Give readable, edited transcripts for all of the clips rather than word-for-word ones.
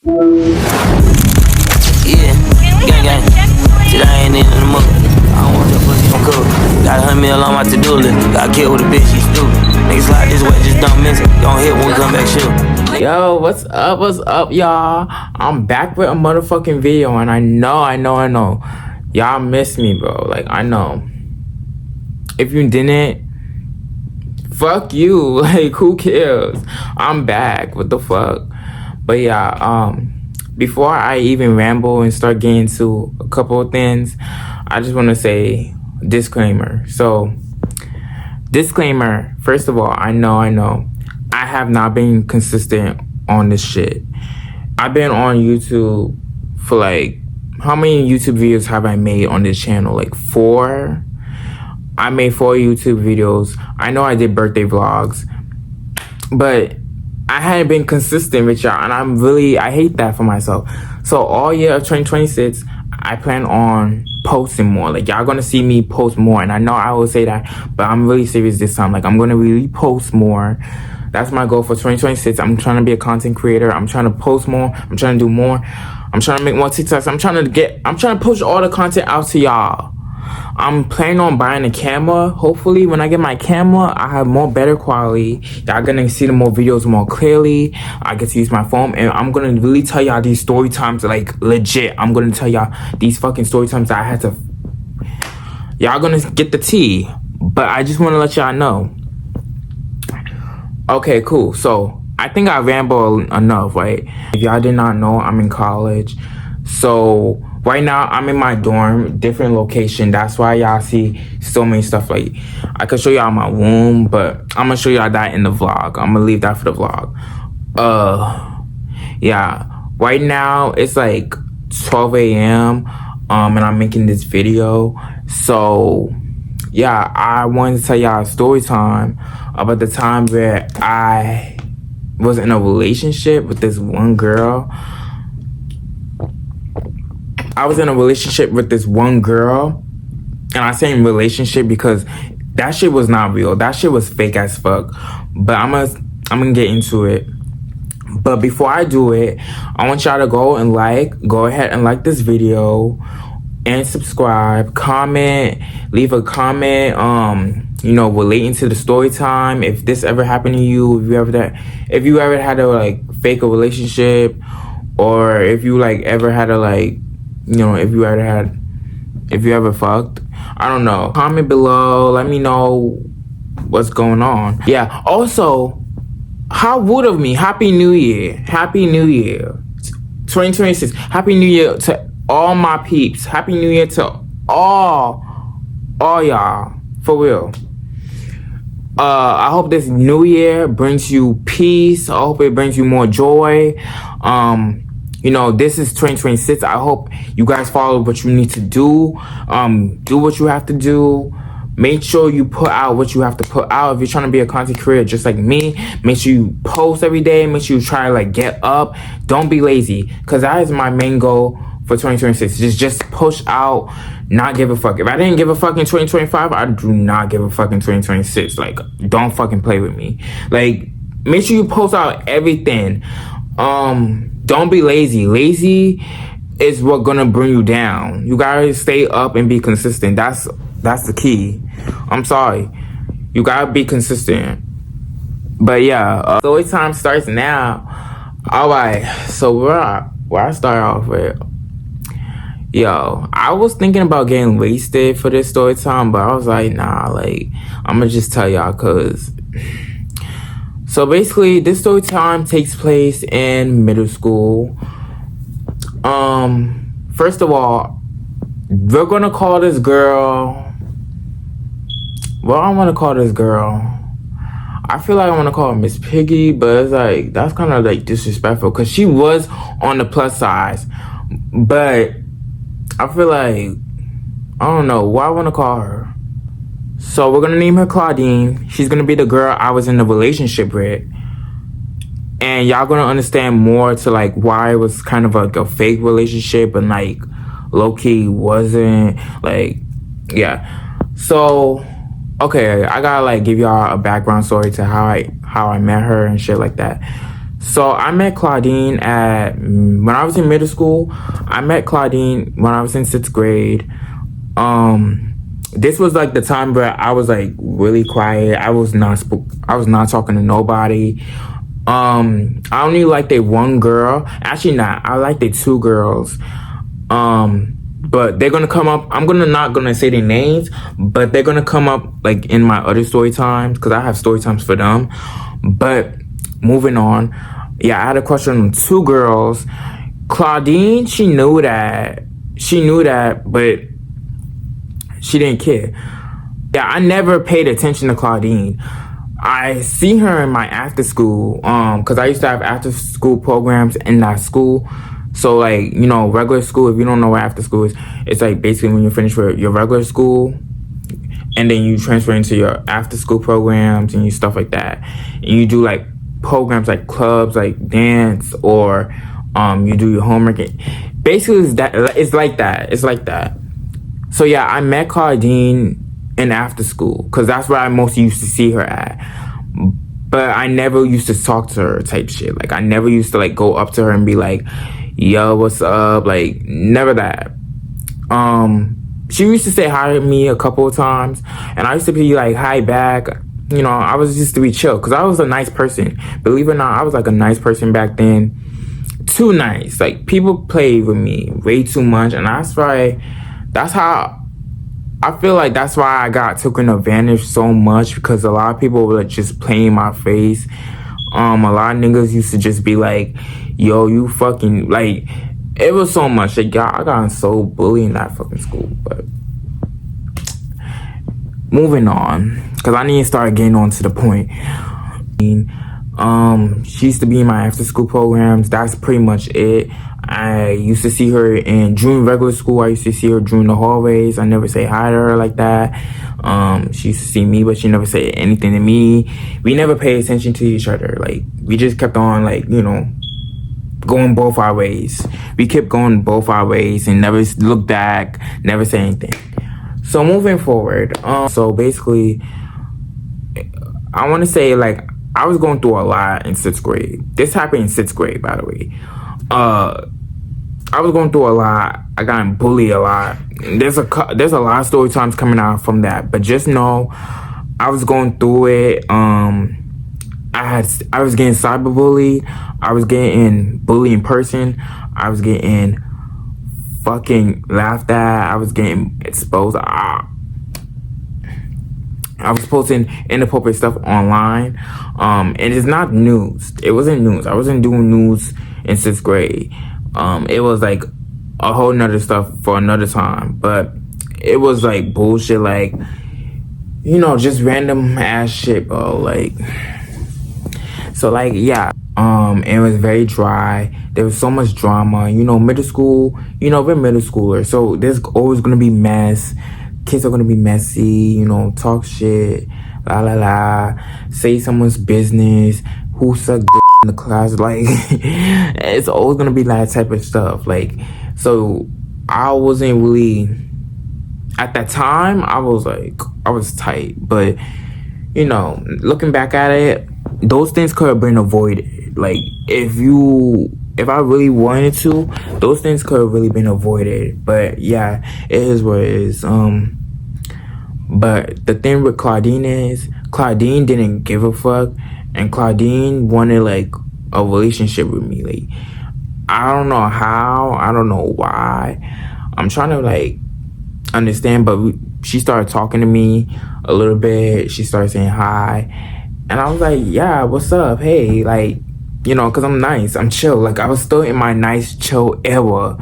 Yeah, gang gang. Shit, I ain't in the mood. I don't want your pussy on cool. Got 100 mil on my to-do list. Got killed with a bitch, she stupid. Niggas slide this way, just don't miss it. Don't hit when we come back, shoot. Yo, what's up, y'all? I'm back with a motherfucking video, and I know. Y'all miss me, bro. Like, I know. If you didn't, fuck you. Like, who cares? I'm back. What the fuck? But yeah, before I even ramble and start getting into a couple of things, I just want to say disclaimer. So, disclaimer, first of all, I know. I have not been consistent on this shit. I've been on YouTube for like, how many YouTube videos have I made on this channel? Like 4? I made 4 YouTube videos. I know I did birthday vlogs, but I hadn't been consistent with y'all, and I hate that for myself. So all year of 2026, I plan on posting more. Like, y'all gonna see me post more, and I know I will say that, but I'm really serious this time. Like, I'm gonna really post more. That's my goal for 2026. I'm trying to be a content creator. I'm trying to post more. I'm trying to do more. I'm trying to make more TikToks. I'm trying to push all the content out to y'all. I'm planning on buying a camera. Hopefully, when I get my camera, I have better quality. Y'all gonna see the more videos more clearly. I get to use my phone, and I'm gonna really tell y'all these story times, like, legit. I'm gonna tell y'all these fucking story times that I had to. Y'all gonna get the tea, but I just want to let y'all know. Okay, cool. So I think I rambled enough, right? If y'all did not know, I'm in college. So right now I'm in my dorm, different location. That's why y'all see so many stuff. Like, I could show y'all my room, but I'm gonna show y'all that in the vlog. I'm gonna leave that for the vlog. Yeah. Right now it's like 12 a.m. And I'm making this video. So yeah, I wanted to tell y'all a story time about the time where I was in a relationship with this one girl. I was in a relationship with this one girl, and I say relationship because that shit was not real. That shit was fake as fuck. But I'm gonna get into it. But before I do it, I want y'all to go ahead and like this video and subscribe, comment, leave a comment, relating to the story time. If this ever happened to you, if you ever had to like fake a relationship, or if you like ever had to like, if you ever fucked, I don't know. Comment below, let me know what's going on. Yeah, also, how rude of me. Happy New Year. 2026. Happy New Year to all my peeps. Happy New Year to all y'all, for real. I hope this new year brings you peace. I hope it brings you more joy. This is 2026. I hope you guys follow what you need to do. Do what you have to do. Make sure you put out what you have to put out. If you're trying to be a content creator just like me, make sure you post every day. Make sure you try to like get up. Don't be lazy, because that is my main goal for 2026. Just push out, not give a fuck. If I didn't give a fuck in 2025, I do not give a fuck in 2026. Like, don't fucking play with me. Like, make sure you post out everything. Don't be lazy. Lazy is what gonna bring you down. You gotta stay up and be consistent. That's the key. I'm sorry. You gotta be consistent. But yeah, story time starts now. Alright, so where I start off with, yo, I was thinking about getting wasted for this story time, but I was like, nah, like, I'm gonna just tell y'all, cause so basically this story time takes place in middle school. First of all, we're gonna call this girl, well, I want to call this girl, I feel like I want to call her Miss Piggy, but it's like, that's kind of like disrespectful, because she was on the plus size. But I feel like, I don't know what I want to call her. So we're going to name her Claudine. She's going to be the girl I was in a relationship with. And y'all going to understand more to like why it was kind of like a fake relationship, and like low-key wasn't, like, yeah. So okay, I gotta like give y'all a background story to how I met her and shit like that. So I met Claudine when I was in middle school. I met Claudine when I was in 6th grade. This was like the time where I was like really quiet. I was not talking to nobody. I only liked a one girl. Actually, not. I liked the two girls. But they're gonna come up. I'm not gonna say their names, but they're gonna come up like in my other story times because I have story times for them. But moving on, yeah, I had a question on two girls. Claudine, she knew that, but she didn't care. Yeah, I never paid attention to Claudine. I see her in my after school, because I used to have after school programs in that school. So like, regular school, if you don't know what after school is, it's like basically when you finish with your regular school and then you transfer into your after school programs and you stuff like that. And you do like programs like clubs, like dance, or you do your homework. Basically it's like that. So yeah, I met Claudine in after school because that's where I mostly used to see her at. But I never used to talk to her type shit. Like I never used to like go up to her and be like, yo, what's up? Like never that. She used to say hi to me a couple of times and I used to be like hi back. I was just to be chill because I was a nice person. Believe it or not, I was like a nice person back then. Too nice. Like people played with me way too much, and I feel like that's why I got taken advantage so much, because a lot of people were just playing my face. A lot of niggas used to just be like, yo, you fucking, like, it was so much. Like, I got so bullied in that fucking school. But moving on, because I need to start getting on to the point. She used to be in my after school programs. That's pretty much it. I used to see her during regular school. I used to see her during the hallways. I never say hi to her like that. She used to see me, but she never said anything to me. We never paid attention to each other. Like, we just kept on, like, going both our ways. We kept going both our ways and never looked back, never say anything. So moving forward, so basically, I want to say, like, I was going through a lot in 6th grade. This happened in 6th grade, by the way. I was going through a lot. I got bullied a lot. There's a lot of story times coming out from that. But just know, I was going through it. I was getting cyberbullied. I was getting bullied in person. I was getting fucking laughed at. I was getting exposed. I was posting inappropriate stuff online. And it's not news. It wasn't news. I wasn't doing news in 6th grade. It was like a whole nother stuff for another time. But it was like bullshit, like, just random ass shit, bro. Like, so like, yeah. It was very dry. There was so much drama. Middle school, we're middle schoolers. So there's always gonna be mess. Kids are gonna be messy, talk shit, la la la, say someone's business, who sucked dick in the class, like, it's always gonna be that type of stuff. Like, so I wasn't really, at that time, I was tight, but, looking back at it, those things could have been avoided. Like, if I really wanted to, those things could have really been avoided. But yeah, it is what it is. But the thing with Claudine is, Claudine didn't give a fuck, and Claudine wanted like a relationship with me. Like, I don't know how, I don't know why. I'm trying to like understand, but she started talking to me a little bit. She started saying hi, and I was like, yeah, what's up? Hey, like, because I'm nice, I'm chill. Like, I was still in my nice, chill era.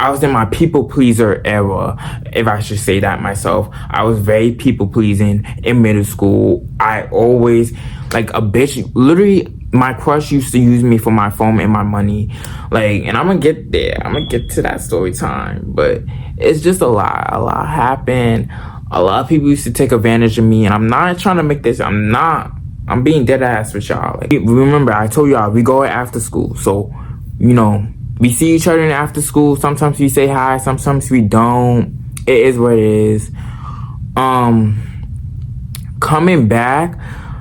I was in my people pleaser era, if I should say that myself. I was very people pleasing in middle school. I always, like, a bitch, literally, my crush used to use me for my phone and my money. Like, and I'm gonna get there. I'm gonna get to that story time. But it's just a lot. A lot happened. A lot of people used to take advantage of me. And I'm not trying to make this, I'm being dead ass with y'all. Like, remember, I told y'all, we go after school. So, we see each other in after school. Sometimes we say hi, sometimes we don't. It is what it is. Coming back,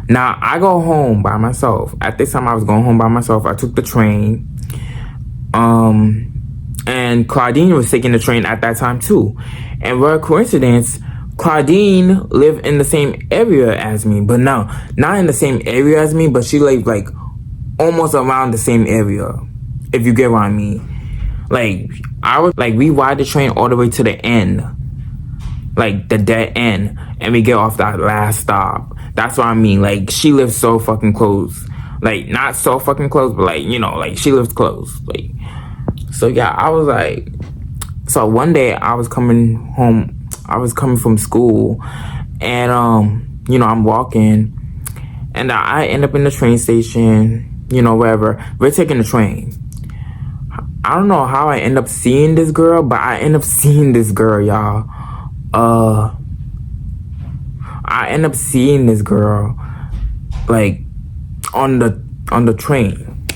Now, I go home by myself. At this time, I was going home by myself. I took the train. And Claudine was taking the train at that time, too. And what a coincidence, Claudine lived in the same area as me. But no, not in the same area as me, but she lived, like, almost around the same area. If you get what I mean. Like, we ride the train all the way to the end. Like, the dead end. And we get off that last stop. That's what I mean. Like, she lives so fucking close. Like, not so fucking close, but, like, you know, like, she lives close. Like, so, yeah, I was like... So, one day, I was coming home. I was coming from school. And, you know, I'm walking. And I end up in the train station. You know, wherever. We're taking the train. I don't know how I end up seeing this girl, but I end up seeing this girl, y'all. I end up seeing this girl, like, on the train.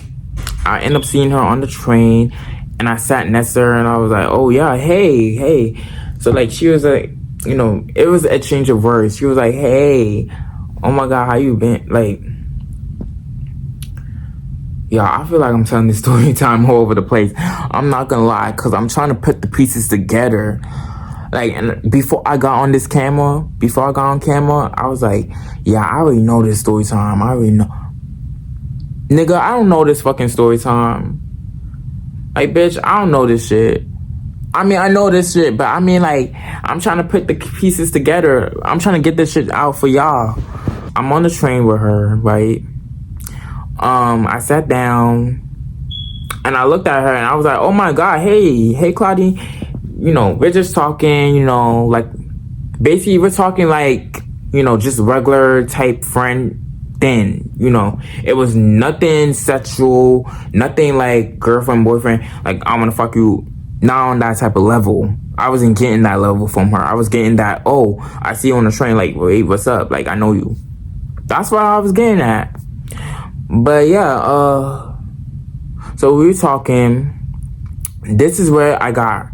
I end up seeing her on the train, and I sat next to her, and I was like, oh, yeah, hey. So, like, she was like, you know, it was an exchange of words. She was like, hey, oh, my God, how you been? Like, yeah, I feel like I'm telling this story time all over the place. I'm not gonna lie, because I'm trying to put the pieces together. Like, and before I got on camera, I was like, yeah, I already know this story time. I already know. Nigga, I don't know this fucking story time. Like, bitch, I don't know this shit. I mean, I know this shit, but I mean, like, I'm trying to put the pieces together. I'm trying to get this shit out for y'all. I'm on the train with her, right? I sat down, and I looked at her, and I was like, oh my God, hey, Claudine. You know, we're just talking, you know, like, basically we're talking like, you know, just regular type friend thing, you know. It was nothing sexual, nothing like girlfriend, boyfriend, like, I'm gonna fuck you, not on that type of level. I wasn't getting that level from her. I was getting that, oh, I see you on the train, like, wait, what's up? Like, I know you. That's what I was getting at. But yeah, so we were talking. This is where I got.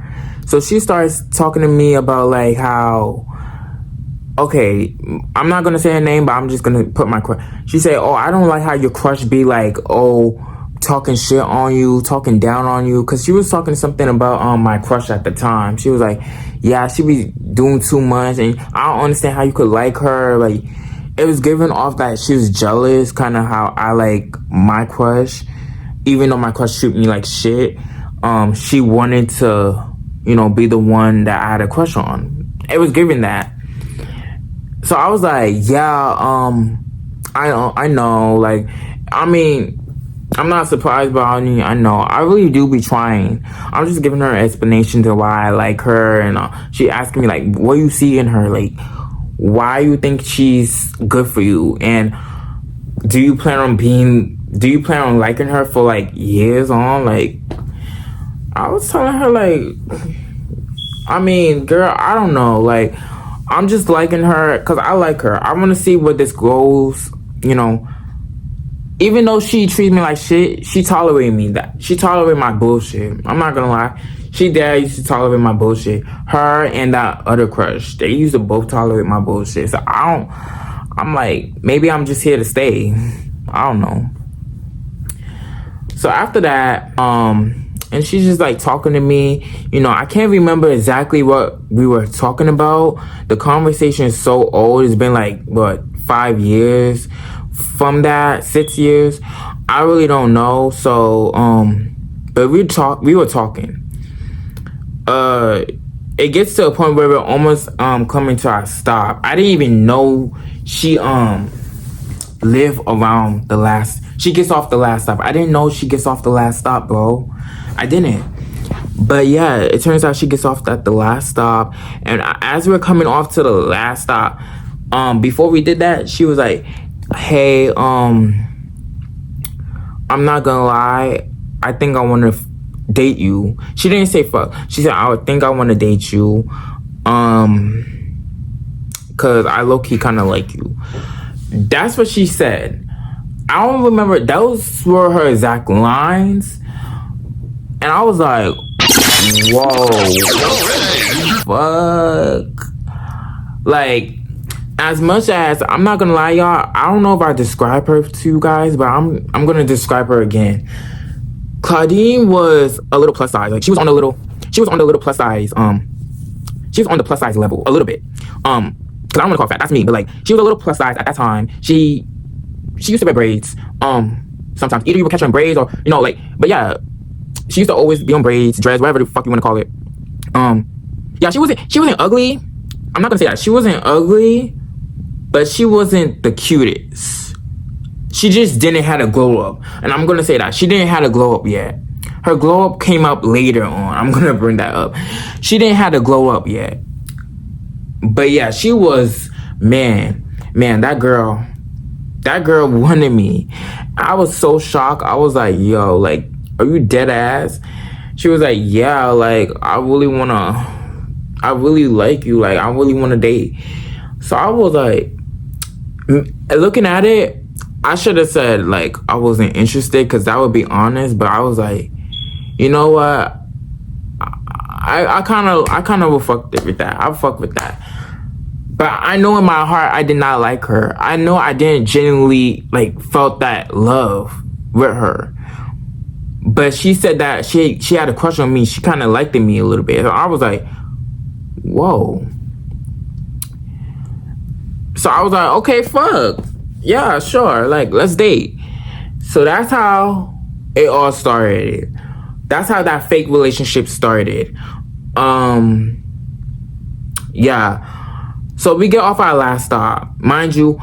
So she starts talking to me about, like, how, okay, I'm not going to say her name, but I'm just going to put my crush. She said, oh, I don't like how your crush be, like, oh, talking shit on you, talking down on you. Because she was talking something about my crush at the time. She was like, yeah, she be doing too much, and I don't understand how you could like her. Like, it was giving off that she was jealous, kind of how I like my crush. Even though my crush treat me like shit, she wanted to, you know, be the one that I had a crush on. It was giving that. So I was like, yeah, I know, like, I mean, I'm not surprised by any. I know, I really do be trying. I'm just giving her an explanation to why I like her, and she asking me, like, what you see in her, like, why you think she's good for you, and do you plan on liking her for, like, years on? Like, I was telling her, like, I mean, girl, I don't know, like, I'm just liking her because I like her. I want to see where this goes, you know. Even though she treats me like shit, she tolerated me. She tolerated my bullshit. I'm not gonna lie. She dad used to tolerate my bullshit. Her and that other crush, they used to both tolerate my bullshit. So I'm like, maybe I'm just here to stay. I don't know. So after that, and she's just like talking to me. You know, I can't remember exactly what we were talking about. The conversation is so old. It's been like, what, 5 years from that, 6 years. I really don't know. So, but we were talking. It gets to a point where we're almost coming to our stop. I didn't even know she live around the last. She gets off the last stop. I didn't know she gets off the last stop, bro. I didn't. But yeah, it turns out she gets off at the last stop. And as we're coming off to the last stop, before we did that, she was like, hey, I'm not gonna lie, I think I want to date you. She didn't say fuck. She said, I think I want to date you, cause I low-key kind of like you. That's what she said. I don't remember. Those were her exact lines. And I was like, whoa, fuck. Like, as much as I'm not gonna lie, y'all, I don't know if I describe her to you guys, but I'm gonna describe her again. Claudine was a little plus size. Like she was on the little plus size. She was on the plus size level a little bit. Cause I don't want to call her fat. That's me. But like she was a little plus size at that time. She used to wear braids. Sometimes either you would catch her in braids or like. But yeah, she used to always be on braids, dreads, whatever the fuck you want to call it. Yeah, she wasn't ugly. I'm not gonna say that she wasn't ugly, but she wasn't the cutest. She just didn't have a glow up, and I'm gonna say that she didn't have a glow up yet. Her glow up came up later on. I'm gonna bring that up. She didn't have a glow up yet, but yeah, she was man. That girl wanted me. I was so shocked. I was like, yo, like, are you dead ass? She was like, yeah, like I really like you, like I really want to date. So I was like, looking at it, I should have said like I wasn't interested, because that would be honest. But I was like, you know what, I kind of will fuck with that. I'll fuck with that. But I know in my heart I did not like her. I know I didn't genuinely like felt that love with her. But she said that she had a crush on me. She kind of liked me a little bit. So I was like, whoa. So I was like, okay, fuck. Yeah, sure. Like, let's date. So that's how it all started. That's how that fake relationship started. Yeah. So we get off our last stop. Mind you,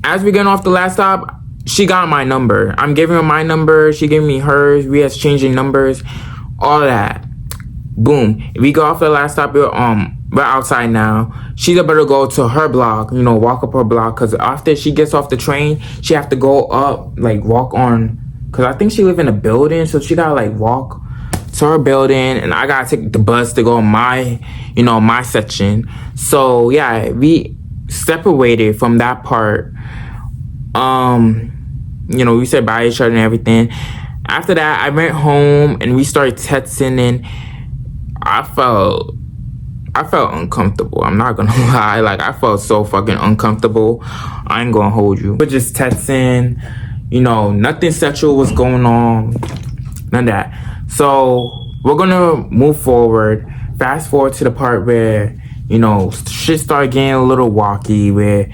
as we get off the last stop, she got my number. I'm giving her my number. She gave me hers. We exchanging numbers. All that. Boom. We go off the last stop. We're outside now. She's about to go to her block, walk up her block. Because after she gets off the train, she have to go up, like, walk on. Because I think she live in a building. So she got to, like, walk to her building. And I got to take the bus to go on my, my section. So, yeah, we separated from that part. We said bye to each other and everything. After that, I went home and we started texting, and I felt uncomfortable. I'm not gonna lie. Like, I felt so fucking uncomfortable. I ain't gonna hold you. We're just texting, nothing sexual was going on. None of that. So we're gonna move forward. Fast forward to the part where, shit started getting a little walky, where,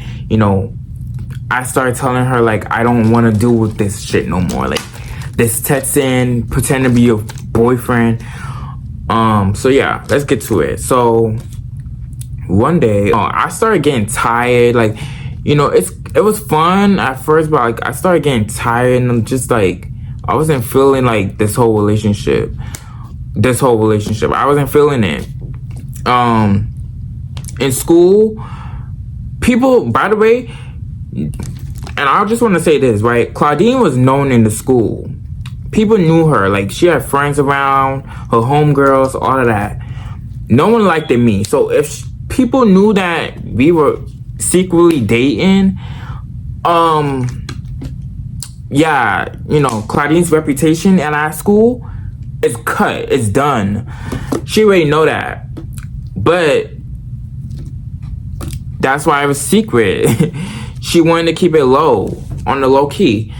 I started telling her, like, I don't want to deal with this shit no more. Like, this texting, pretend to be your boyfriend. So yeah, let's get to it. So one day, I started getting tired. Like, it was fun at first, but like I started getting tired, and I'm just like, I wasn't feeling like this whole relationship. I wasn't feeling it. In school, people, by the way, and I just want to say this, right? Claudine was known in the school. People knew her. Like, she had friends around, her homegirls, all of that. No one liked me. So if people knew that we were secretly dating, yeah, Claudine's reputation at our school is cut. It's done. She already know that. But that's why it was secret. She wanted to keep it low, on the low key.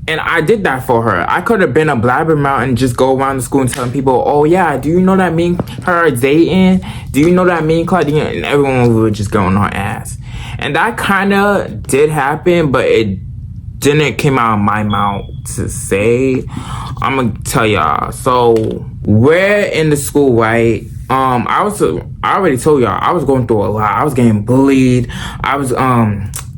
And I did that for her. I could have been a blabbermouth and just go around the school and telling people, oh yeah, do you know that me and her are dating? Do you know that me and Claudine? And everyone would just go on her ass. And that kind of did happen, but it didn't come out of my mouth to say. I'm going to tell y'all. So we're in the school, right? I already told y'all, I was going through a lot. I was getting bullied. I was,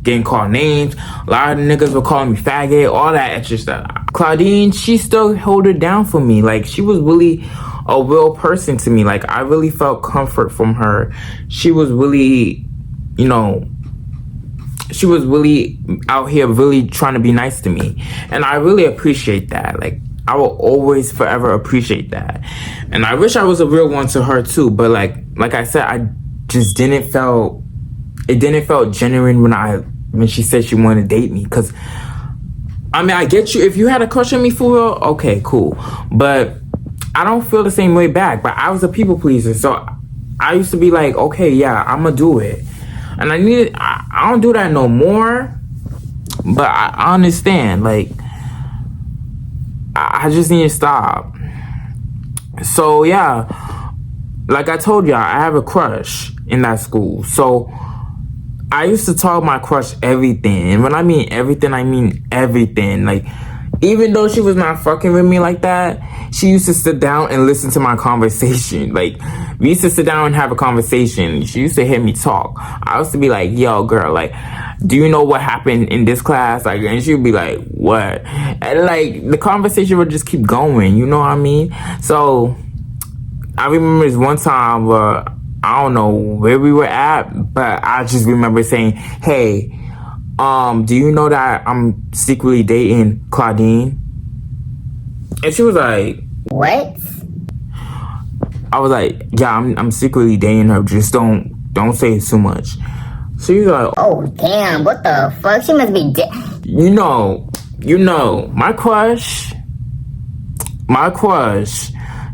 getting called names. A lot of niggas were calling me faggot, all that extra stuff. Claudine, she still held it down for me. Like, she was really a real person to me. Like, I really felt comfort from her. She was really, she was really out here really trying to be nice to me. And I really appreciate that. Like, I will always forever appreciate that. And I wish I was a real one to her too. But like I said, I just didn't felt genuine when she said she wanted to date me. Because, I mean, I get you. If you had a crush on me for real, okay, cool. But I don't feel the same way back. But I was a people pleaser. So I used to be like, okay, yeah, I'm going to do it. And I don't do that no more. But I understand. Like, I just need to stop. So, yeah. Like I told y'all, I have a crush in that school. So, I used to tell my crush everything. And when I mean everything, I mean everything. Like, even though she was not fucking with me like that, she used to sit down and listen to my conversation. Like, we used to sit down and have a conversation. She used to hear me talk. I used to be like, yo, girl, like, do you know what happened in this class? Like, and she'd be like, what? And, like, the conversation would just keep going. You know what I mean? So, I remember this one time where I don't know where we were at, but I just remember saying, hey, do you know that I'm secretly dating Claudine? And she was like, what? I was like, yeah, I'm secretly dating her. Just don't say it too much. So she was like, oh damn, what the fuck? She must be you know, my crush,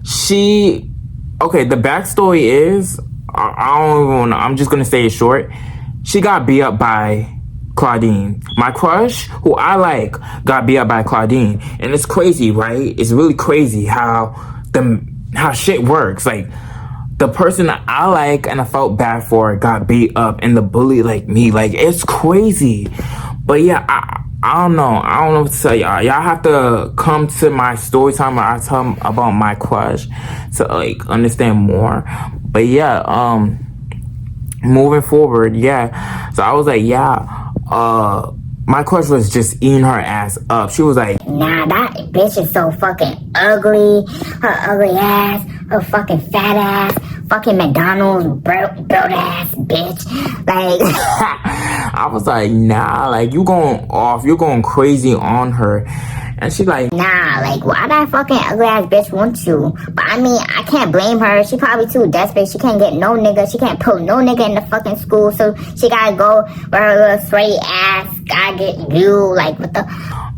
she, okay, the backstory is, I don't even wanna, I'm just gonna say it short. She got beat up by Claudine. My crush, who I like, got beat up by Claudine. And it's crazy, right? It's really crazy how shit works. Like, the person that I like and I felt bad for got beat up, and the bully like me. Like, it's crazy. But yeah, I don't know. I don't know what to tell y'all. Y'all have to come to my story time where I tell them about my crush to, like, understand more. But yeah, moving forward, yeah. So I was like, yeah, my crush was just eating her ass up. She was like, nah, that bitch is so fucking ugly. Her ugly ass, her fucking fat ass, fucking McDonald's broke ass bitch. Like, I was like, nah, like, you going crazy on her. And she like, nah, like, why that fucking ugly ass bitch want you? But I mean, I can't blame her. She probably too desperate. She can't get no nigga. She can't put no nigga in the fucking school. So she gotta go with her little sweaty ass. Gotta get you. Like, what the?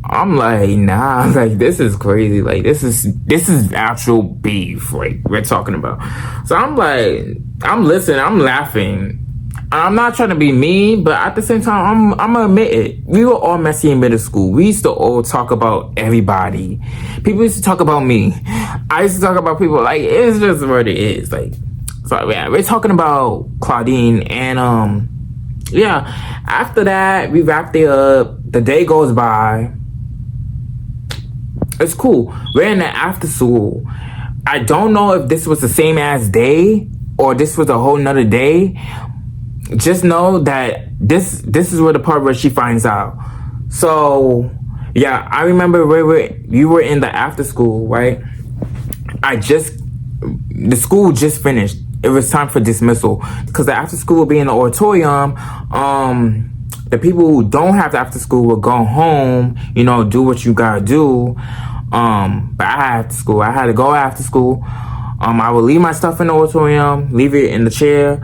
I'm like, nah, like, this is crazy. Like, this is actual beef, like, we're talking about. So I'm like, I'm listening, I'm laughing. I'm not trying to be mean, but at the same time, I'm gonna admit it. We were all messy in middle school. We used to all talk about everybody. People used to talk about me. I used to talk about people. Like, it's just what it is. Like, so yeah, we're talking about Claudine, and yeah. After that, we wrapped it up. The day goes by. It's cool. We're in the after school. I don't know if this was the same as day or this was a whole nother day. Just know that this is where the part where she finds out. So yeah, I remember we were in the after school, right? The school just finished. It was time for dismissal because the after school will be in the auditorium. The people who don't have the after school will go home, do what you gotta do. But I had after school. I had to go after school. I would leave my stuff in the auditorium, leave it in the chair,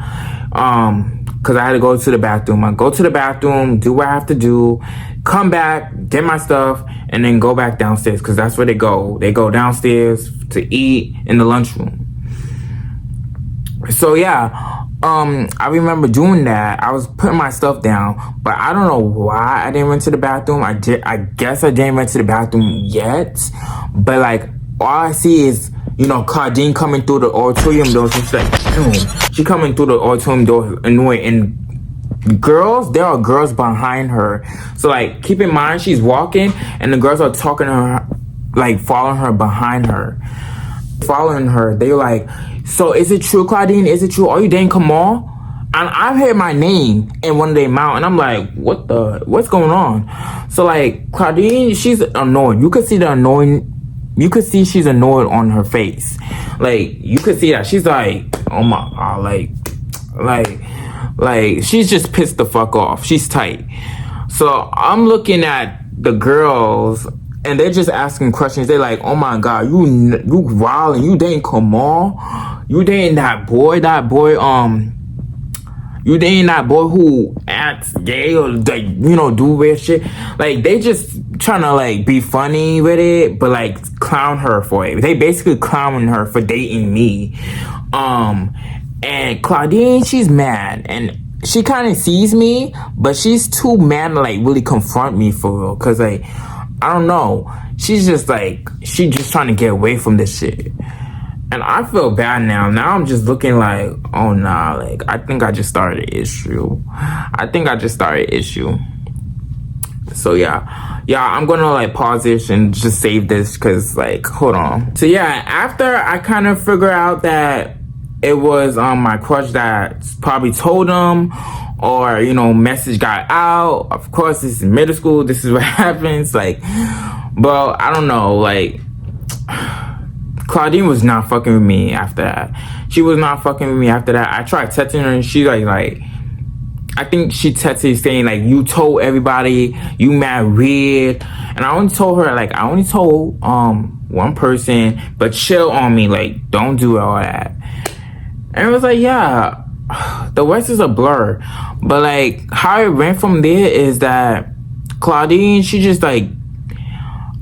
because I had to go to the bathroom. I go to the bathroom, do what I have to do, come back, get my stuff, and then go back downstairs because that's where they go. They go downstairs to eat in the lunchroom. So yeah, I remember doing that. I was putting my stuff down, but I don't know why I didn't run to the bathroom. I guess I didn't run to the bathroom yet, but like all I see is Claudine coming through the auditorium door. She's like, she coming through the auditorium door annoying, and there are girls behind her. So like, keep in mind she's walking, and the girls are talking to her, like following her behind her. Following her, they were like, so is it true, Claudine? Is it true? Are you dating Kamal? And I've heard my name in one of their mouth, and I'm like, what's going on? So like, Claudine, she's annoyed. You could see the annoying. You could see she's annoyed on her face. Like, you could see that she's like, oh my god, like she's just pissed the fuck off. She's tight. So I'm looking at the girls, and they're just asking questions. They're like, oh my god, you wildin', you dating Kamal? You dating that boy, you dating that boy who acts gay or like, do weird shit? Like, they just trying to like be funny with it, but like clown her for it. They basically clowning her for dating me. And Claudine, she's mad. And she kind of sees me, but she's too mad to like really confront me for real. Cause like, I don't know. She's just trying to get away from this shit. And I feel bad now. Now I'm just looking like, oh nah, like I think I just started an issue. So yeah, I'm gonna like pause this and just save this because like, hold on. So yeah, after I kind of figure out that it was my crush that probably told him, or you know, message got out. Of course, this is middle school. This is what happens. Like, bro, I don't know. Like, Claudine was not fucking with me after that. She was not fucking with me after that. I tried texting her and she like I think she texted saying like, you told everybody, you mad weird. And I only told one person, but chill on me, like don't do all that. And it was like, yeah, the rest is a blur. But like how it went from there is that Claudine, she just like,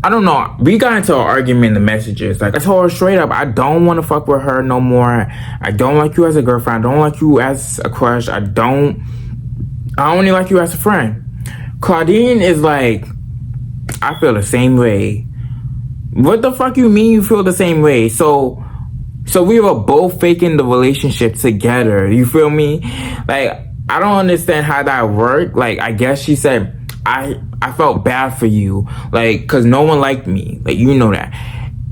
I don't know, we got into an argument in the messages. Like I told her straight up, I don't want to fuck with her no more. I don't like you as a girlfriend. I don't like you as a crush. I only like you as a friend. Claudine is like, I feel the same way. What the fuck you mean you feel the same way? So we were both faking the relationship together. You feel me? Like, I don't understand how that worked. Like, I guess she said, I felt bad for you. Like, cause no one liked me. Like, you know that.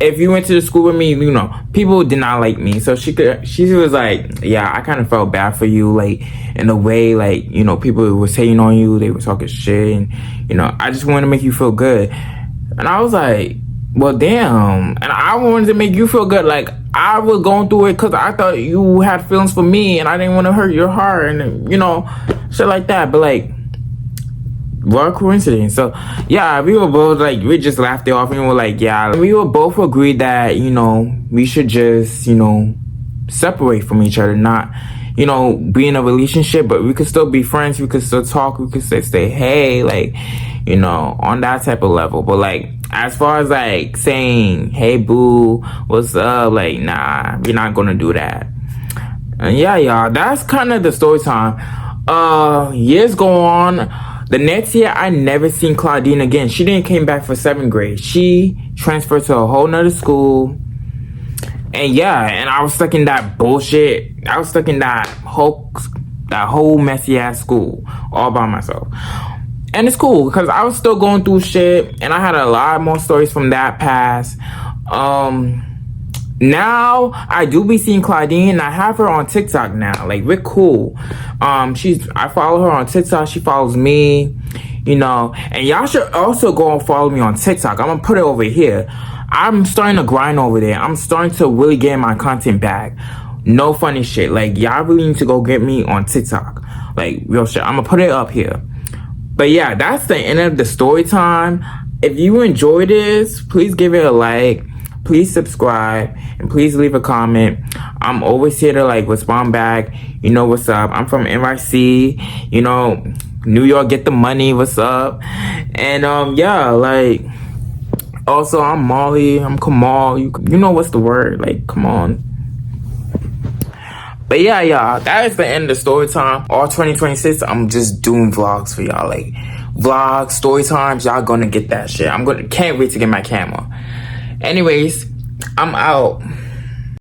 If you went to the school with me, you know, people did not like me. So she was like, yeah, I kind of felt bad for you. Like, in a way, like, you know, people were saying on you, they were talking shit. And, you know, I just wanted to make you feel good. And I was like, well, damn. And I wanted to make you feel good. Like, I was going through it because I thought you had feelings for me and I didn't want to hurt your heart and, you know, shit like that. But, like, what a coincidence. So, yeah, we were both, like, we just laughed it off and we were like, yeah. We were both agreed that, you know, we should just, you know, separate from each other. Not, you know, be in a relationship, but we could still be friends. We could still talk. We could still say, hey, like, you know, on that type of level. But, like, as far as, like, saying, hey, boo, what's up? Like, nah, we're not gonna do that. And, yeah, y'all, that's kind of the story time. Years go on. The next year, I never seen Claudine again. She didn't came back for 7th grade. She transferred to a whole nother school. And yeah, and I was stuck in that bullshit. I was stuck in that whole messy ass school all by myself. And it's cool because I was still going through shit. And I had a lot more stories from that past. Now I do be seeing Claudine and I have her on TikTok now. Like, we're cool. I follow her on TikTok. She follows me, you know, and y'all should also go and follow me on TikTok. I'm gonna put it over here. I'm starting to grind over there. I'm starting to really get my content back. No funny shit. Like, y'all really need to go get me on TikTok. Like, real shit. I'm gonna put it up here. But yeah, that's the end of the story time. If you enjoyed this, please give it a like. Please subscribe and please leave a comment. I'm always here to like respond back. You know what's up. I'm from NYC. You know, New York, get the money. What's up? And yeah, like, also I'm Molly. I'm Kamal. You know what's the word? Like, come on. But yeah, y'all, that is the end of story time. All 2026, I'm just doing vlogs for y'all. Like, vlogs, story times, y'all gonna get that shit. Can't wait to get my camera. Anyways, I'm out.